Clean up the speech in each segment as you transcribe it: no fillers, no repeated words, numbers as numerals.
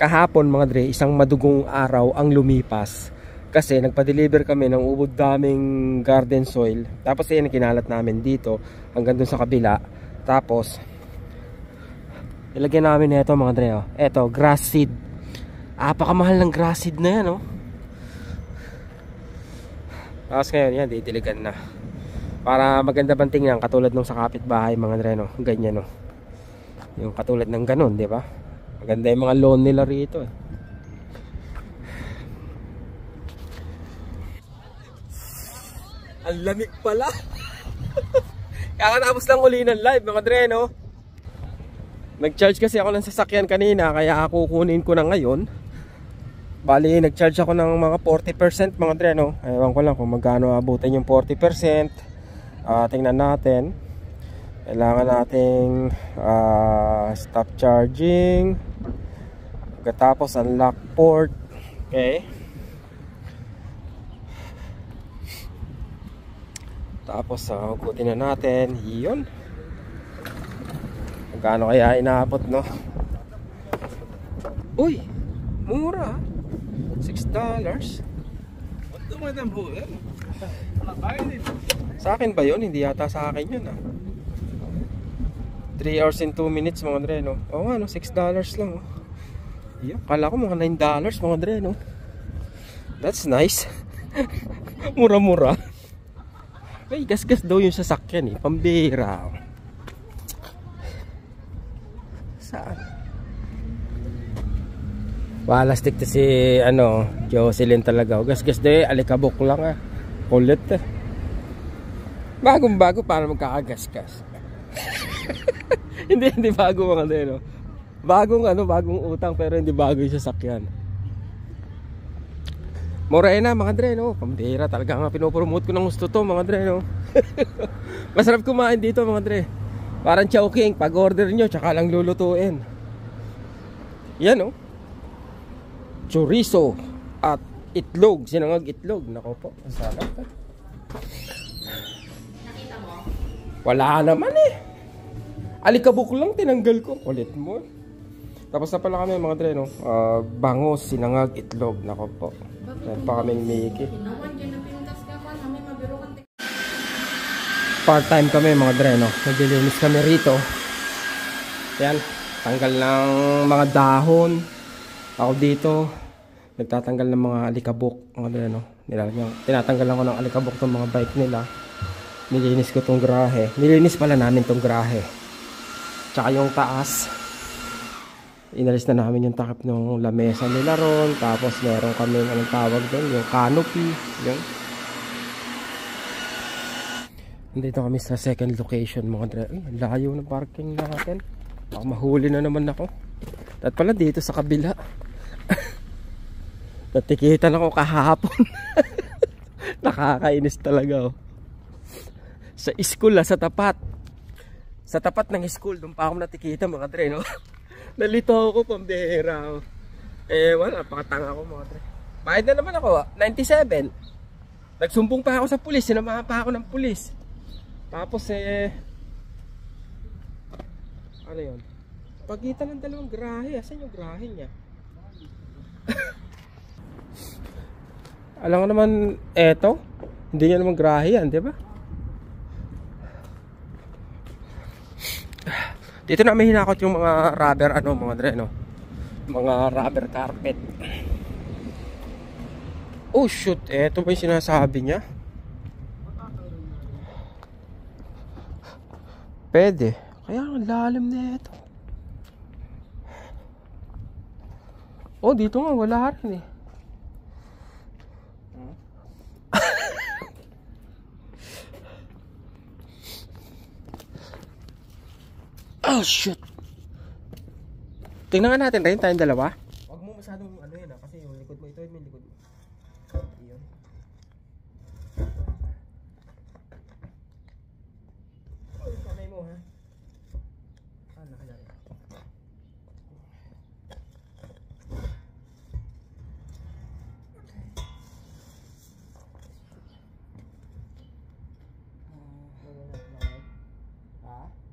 Kahapon mga dre, isang madugong araw ang lumipas. Kasi nagpa-deliver kami ng ubod daming garden soil. Tapos yan kinalat namin dito hanggang dun sa kabila. Tapos ilagyan namin ito mga dre, oh. Ito, grass seed. Apakamahal ng grass seed na yan, oh. Tapos ngayon yan, didiligan na. Para maganda bang tingnan, katulad nung sa kapitbahay mga dre, no? Ganyan, no? Yung katulad ng ganun, di ba? Maganda yung mga lawn nila rito, eh. Ang lamig pala. Kakatapos lang uli ng live mga dre, no? Nag-charge kasi ako ng sasakyan kanina, kaya ako kunin ko na ngayon. Bali, nag-charge ako ng mga 40% mga dre, no? Ewan ko lang kung magkano abutin yung 40%. Tingnan natin. Kailangan nating stop charging. Pagkatapos unlock port. Okay. Tapos hugutin na natin. Yun. Magkano kaya inaabot, no? Uy, mura. $6. Sa akin ba yun? Hindi yata sa akin yun, 3 hours and 2 minutes mga dre, no? Oo nga, no? $6 lang, oh. Yeah, kala ko mga $9 mga dre, no? That's nice. Mura-mura. May gas-gas daw yung sasakyan, eh. Pambira. Saan? Palastik to si Jocelyn talaga. Gas-gas daw, alikabok lang, kulit, bagong-bago para magkakagas-gas. hindi bago mga dre, no? Bagong utang pero hindi bago yung sasakyan. Morena mga dre, no? Pambira talaga nga, pinopromote ko ng gusto to mga dre, no? Masarap kumain dito mga dre. Parang Chowking, pag order nyo tsaka lang lulutuin. Yan, no? Chorizo at itlog, sinangag itlog. Nako po, masarap. Nakita mo? Wala naman, eh. Alikabok lang, tinanggal ko. Kulit mo. Tapos na pala kami mga dre, no? Bangos, sinangag itlog. Nako po. Meron pa kaming Mickey. Part-time kami mga dre, no? Naglilinis kami rito. Yan, tanggal ng mga dahon. Ako dito nagtatanggal ng mga alikabok mga dre, no? Tinatanggalan ko ng alikabok tong mga bike nila. Nilinis ko tong grahe. Nilinis pala namin tong grahe. Tsaka yung taas, inalis na namin yung takip ng lamesa nila ron. Tapos meron kami, anong tawag doon, yung canopy. Yun. Nandito kami sa second location mga dre. Ay, layo ng parking natin. Baka mahuli na naman ako. At pala dito sa kabila. Natikitan ako kahapon. Nakakainis talaga, oh. Sa school, sa tapat. Sa tapat ng school, doon pa ako natikitan mga dre, no? Nalito ako, pambihira. Wala, pakatanga ako mga dre. Bayad na naman ako, 97. Nagsumbong pa ako sa pulis, sinamahan pa ako ng pulis. Tapos ano yun? Pagitan ng dalawang grahe. Asan yung grahe niya? Alam ko naman, eto, hindi niya naman grahe yan, di ba? Dito na may hinakot yung mga rubber, mga dre, no? Mga rubber carpet. Oh shoot, eto ba yung sinasabi niya? Pwede. Kaya ang lalim na ito. Oh, dito nga wala rin, eh. Oh shit. Tingnan nga natin rin tayong dalawa. Huwag mo masyadong yan, kasi yung likod mo, ito yung likod mo. Iyon. Oh, kamay mo, ha? Nakala.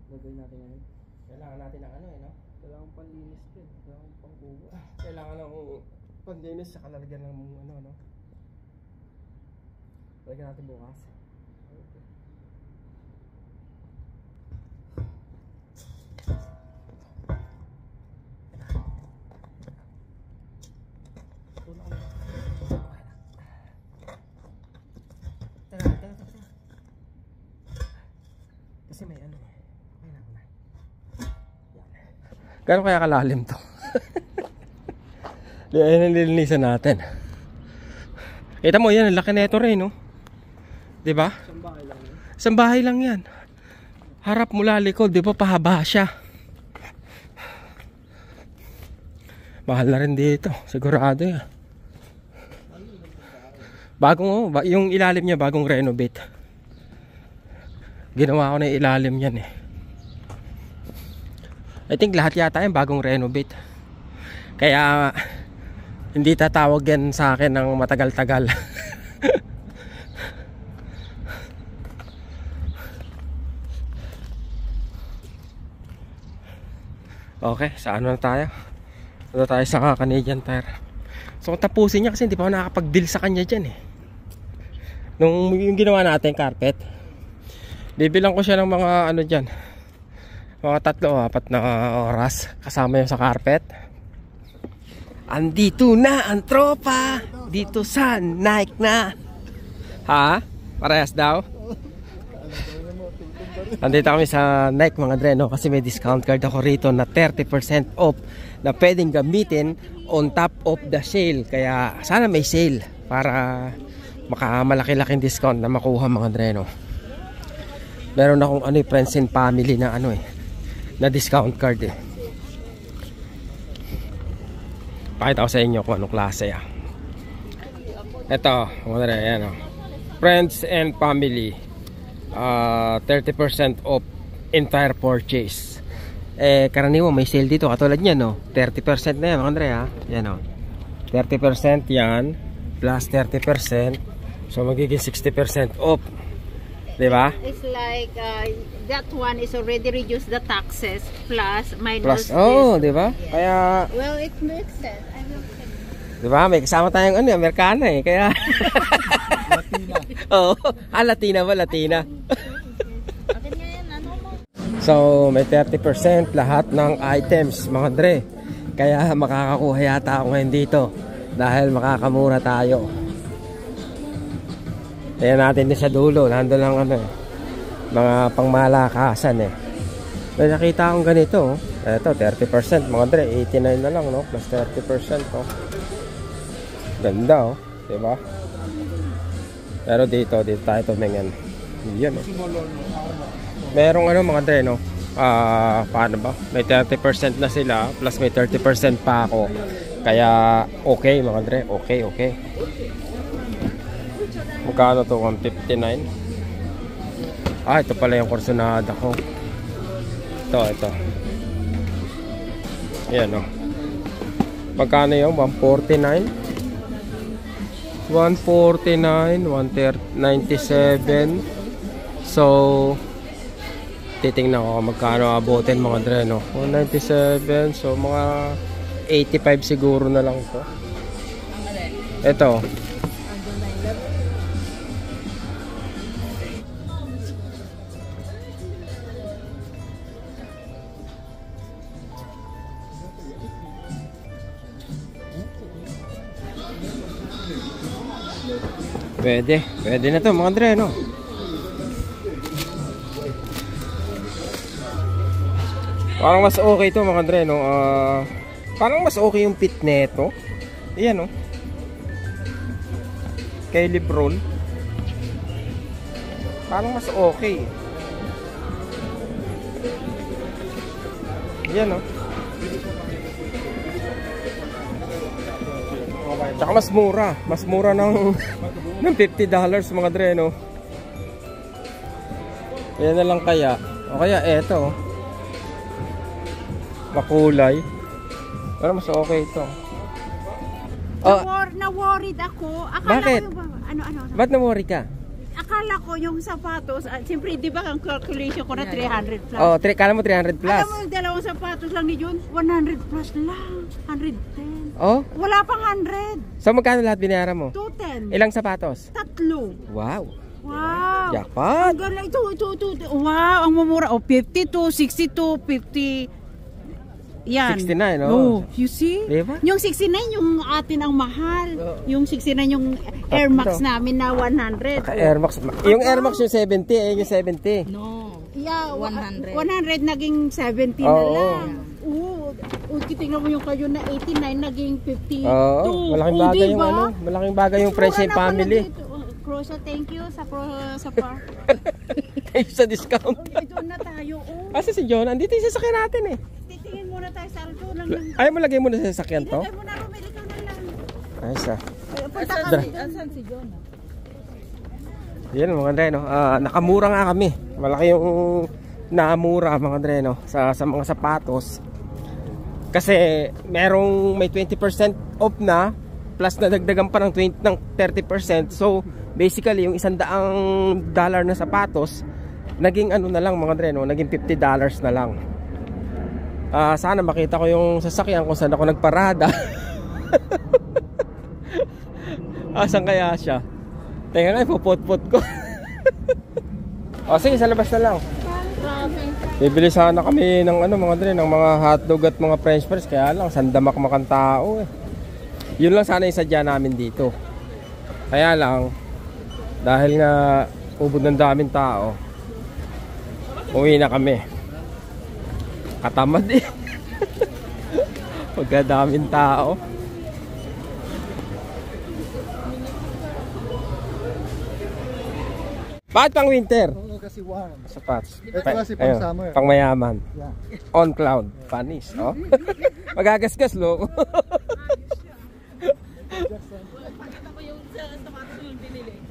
Gagawin natin ngayon. Kailangan natin ng no? Kailangan panlinis din. Kailangan pangkuha. Kailangan ng panlinis sa kalalagyan ng ano. Lagyan natin bukas. Okay. Tara. Kasi may ano. Okay na. Gano'n kaya kalalim to? Yan ang nilinisan natin. Kita mo yan, ang laki na ito rin, no? Diba? Isang bahay lang yan. Isang bahay lang yan. Harap mula likod, di ba pahaba siya? Mahal na rin dito, sigurado yan. Bagong, yung ilalim niya bagong renovate. Ginawa ko na yung ilalim yan eh. I think lahat yata yung bagong renovate. Kaya hindi tatawag yan sa akin ng matagal-tagal. Okay, sa ano na tayo? Ano tayo sa Canadian Tire. So tapusin niya kasi hindi pa ako nakakapag-deal sa kanya dyan eh. Nung yung ginawa natin carpet, bibilang ko siya ng mga ano dyan, mga 3 o 4 na oras kasama yung sa carpet. Andito na ang tropa dito sa Nike na. Ha? Parehas daw? Andito kami sa Nike mga dre, no? Kasi may discount card ako rito na 30% off na pwedeng gamitin on top of the sale. Kaya sana may sale para makamalaki-laking discount na makuha mga dre, no? Meron akong ano, friends and family na ano na discount card eh. Pakita ko sa inyo kung anong klase ah. Ito, mga dre, yan oh. Friends and family, 30% off entire purchase. Karaniwan may sale dito katulad niyan no. 30% na yan mga Andre ha. Yan o. 30% yan plus 30%. So magiging 60% off. Diba? It's like that one is already reduced the taxes plus minus Plus, oh, diba? Yeah. Kaya, well, it makes sense. I will say. diba? May kasama tayong ano, Amerikana eh. Kaya, Latina. oh, Latina ba? Latina. Akin nga yan, ano mo? So, may 30% lahat ng items, mga Dre. Kaya makakakuha yata ako ngayon dito. Dahil makakamura tayo. Ayan natin din sa dulo. Nandun lang ano mga pangmalakasan eh. May nakita akong ganito. Ito, 30%. Mga Dre, 89 na lang, no? Plus 30%, oh. Ganda, oh. Diba? Pero dito tayo tumingin. Yan, oh. Merong ano mga Dre, no? Paano ba? May 30% na sila plus may 30% pa ako. Kaya okay mga Dre, okay. Magkano to? 159. Ito pala yung kursunada ko. Ito. Ayan o. Magkano yung 149? 149, 197. So titingnan ko magkano abutin mga Dre, no? 197, so mga 85 siguro na lang to. Ito. Pwede na to mga Dre, no? Parang mas okay to mga Dre, no? Parang mas okay yung fit neto. Ayan, no? Kay Lebron. Parang mas okay. Ayan, no? Tsaka mas mura. Mas mura ng $50 mga Dre, no? Ayan na lang kaya. O kaya eto, makulay. Pero mas okay ito. Na-worried ako. Akala Bakit? ko ano? Ba't na-worry ka? akala ko yung sapatos, siyempre di ba ang calculation ko na 300 plus. Oh, kala mo 300 plus. Alam mo yung dalawang sapatos lang ni John, 100 plus lang, 110. Oh, Wala pang 100. so magkano lahat binayaran mo? 210. Ilang sapatos? 3. Wow. Wow. Jackpot. Ang ganda ito. Wow, ang mumura. Oh, 52, 62, 50. Yan. 69, Oh, you see? Diba? Yung 69, yung atin ang mahal. Yung 69, yung Air Max namin na 100. Air Max. Yung Air Max yung 70, yung 70. No. Yeah, 100. 100 naging 70 na Oo. lang. Tingnan mo yung kayo na 89 naging 52. Oo, malaking bagay yung diba? malaking bagay yung Friends and Family. Crosa, thank you sa park. Thanks sa discount. Ito na tayo. Asa si John? Andito yung sasakyan natin eh. Titingin muna tayo sa alto lang. Ayaw mo lagay mo na sa sasakyan to? Ilagay mo na Romel, ikaw na lang. Ayos ah. Punta ka Asan si John? Yan mga Andre, no? Nakamura nga kami. Malaki yung namura mga Andre, no? Sa mga sapatos. Kasi may 20% off na, plus nadagdagan pa ng 30%. So basically yung $100 na sapatos naging ano na lang mga Andre, no? Naging $50 na lang. Sana makita ko yung sasakyan kung saan ako nagparada. Asan kaya siya? Teka nga, ipupot-pot ko. O sige, sa labas na lang. Bibili sana kami ng ano mga Andre, ng mga hotdog at mga french fries. Kaya lang, sandamak-makang tao eh. Yun lang sana yung sadya namin dito. Kaya lang, dahil nga ubod ng daming tao, uwi na kami. Katamad eh. Pagkadaming tao. Bakit pang winter? Oo, kasi warm. Sapatos. Ito kasi pang Ayun, summer. pang mayaman. Yeah. On cloud. Panis. Oh. Magagasgas loko.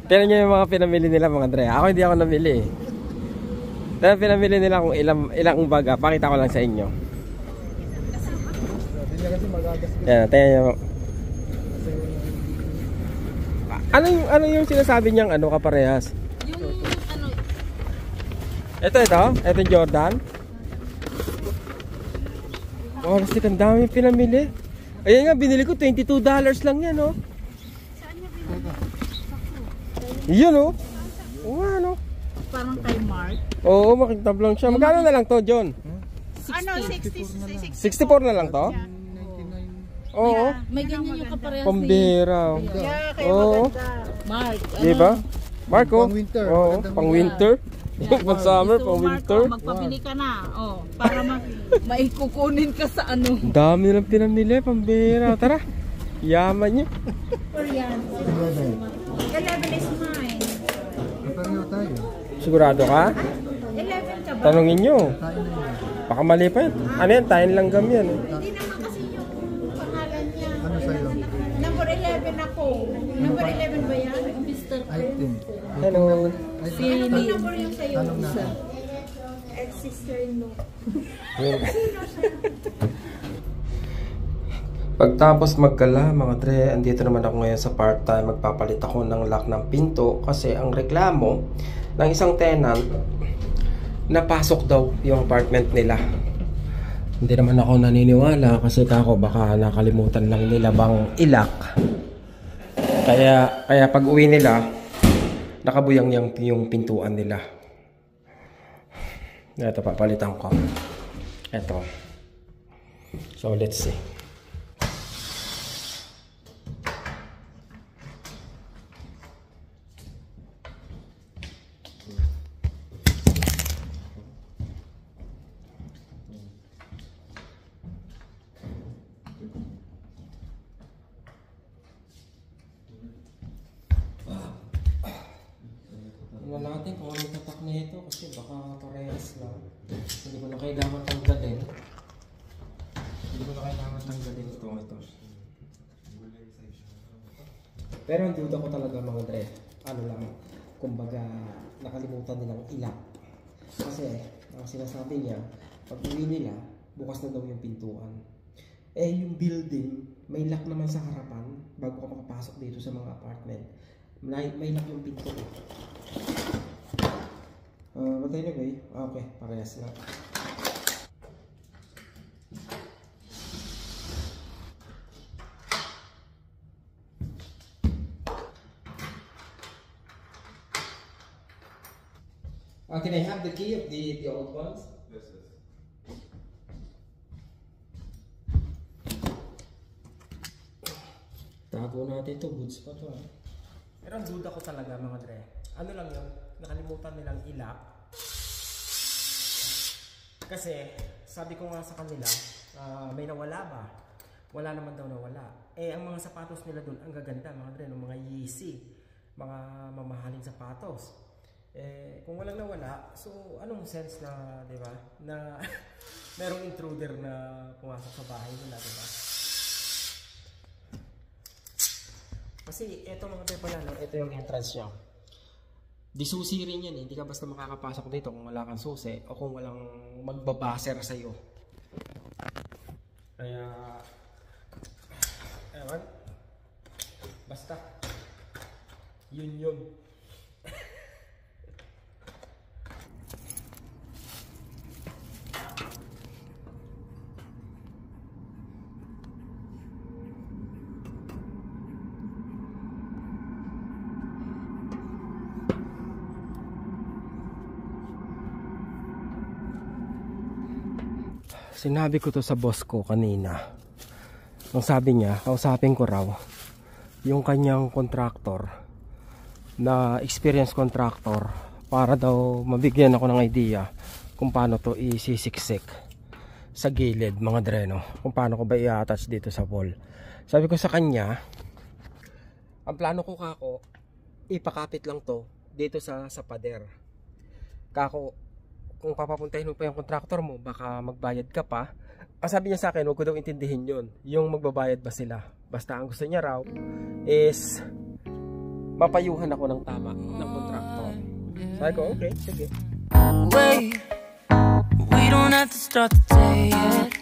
Pero nyo yung mga pinamili nila mga Andre. Ako hindi ako namili eh. Pero pinamili nila kung ilang baga. Pakita ko lang sa inyo. Hindi niya kasi magagasgas. Yan, tingnan nyo. Ano yung sinasabi niyang ano kaparehas? Yung ano, Ito. Ito Jordan. Oh, kasi ang dami pinamili. Ayan nga, binili ko $22 lang yan, oh. Yun, oh. Oo, ano. Parang kay Mark. Oo, makintab lang siya. Magkano na lang to, John? Ano, 60. 64 na lang to? 99. Oo. may ganyan yung kaparehas Pambira. Oh. Yeah, kaya Oo. maganda. Mark. Diba? Marco? Pang winter. Oo, Magandang pang winter. Pang summer, So, pang Marco, winter. magpabili ka na. Oh, para Maikukunin ka sa ano. Ang dami nilang pinamili, pambira. Tara. Yaman niyo. 11 is mine. Pareho tayo. Sigurado ka? 11 ka ba? Tanungin nyo. Tayo na yun. Baka mali pa yun. Ano yan? Tayo langgam yan. Eh. Hindi naman kasi yung pangalan niya. Ano sa'yo? Number 11 ako. Number 11 ba yan? Mr. Item. Hello. Ano ba number yung sa'yo? Tanong na. Ex-sister-in-law. Pagtapos magkala mga Dre, andito naman ako ngayon sa part-time. Magpapalit ako ng lock ng pinto kasi ang reklamo ng isang tenant, napasok daw yung apartment nila. Hindi naman ako naniniwala kasi kako baka nakalimutan lang nila bang ilak. Kaya pag uwi nila, nakabuyang yung pintuan nila. Ito, papalitan ko. Ito. So let's see. Tingnan natin kung anong tatak na ito kasi baka parehas lang. Hindi ko na kailangan tanggalin. Ito. Pero ang duda ko talaga mga Dre, ano lang, kumbaga nakalimutan nilang ilak. Kasi ang sinasabi niya, pag uwi nila, bukas na daw yung pintuan. Eh yung building, may lock naman sa harapan bago ka makapasok dito sa mga apartment. May lock yung pinto ko. But anyway, okay, parehas na. Can I have the key of the old ones? Yes, yes. Tago natin ito, goods pa to. Pero ang duda ko talaga mga dre. Ano lang yun, nakalimutan nilang ilak. Kasi sabi ko nga sa kanila, may nawala ba? Wala naman daw nawala. Eh ang mga sapatos nila doon ang gaganda mga dre, mga Yeezy, mga mamahaling sapatos. Eh kung walang nawala, so anong sense na, 'di ba? Na merong intruder na pumasok sa bahay nila, 'di ba? Kasi eto mga dre pala, no? Ito yung entrance niya. Di susi rin yan eh. Hindi ka basta makakapasok dito kung wala kang susi o kung walang magbabaser sa'yo. Kaya ewan, basta yun. Sinabi ko to sa boss ko kanina. Nung sabi niya, kausapin ko raw yung kanyang contractor na experienced contractor para daw mabigyan ako ng idea kung paano to isisiksik sa gilid mga dreno, kung paano ko ba i-attach dito sa wall. Sabi ko sa kanya, ang plano ko kako, ipakapit lang to dito sa pader. Kako, kung papapuntahin mo pa yung contractor mo, baka magbayad ka pa. Ang sabi niya sa akin, huwag ko daw intindihin yun, yung magbabayad ba sila. Basta ang gusto niya raw is mapayuhan ako ng tama ng contractor. Sabi ko, okay, sige. Wait, we don't have to start the day yet.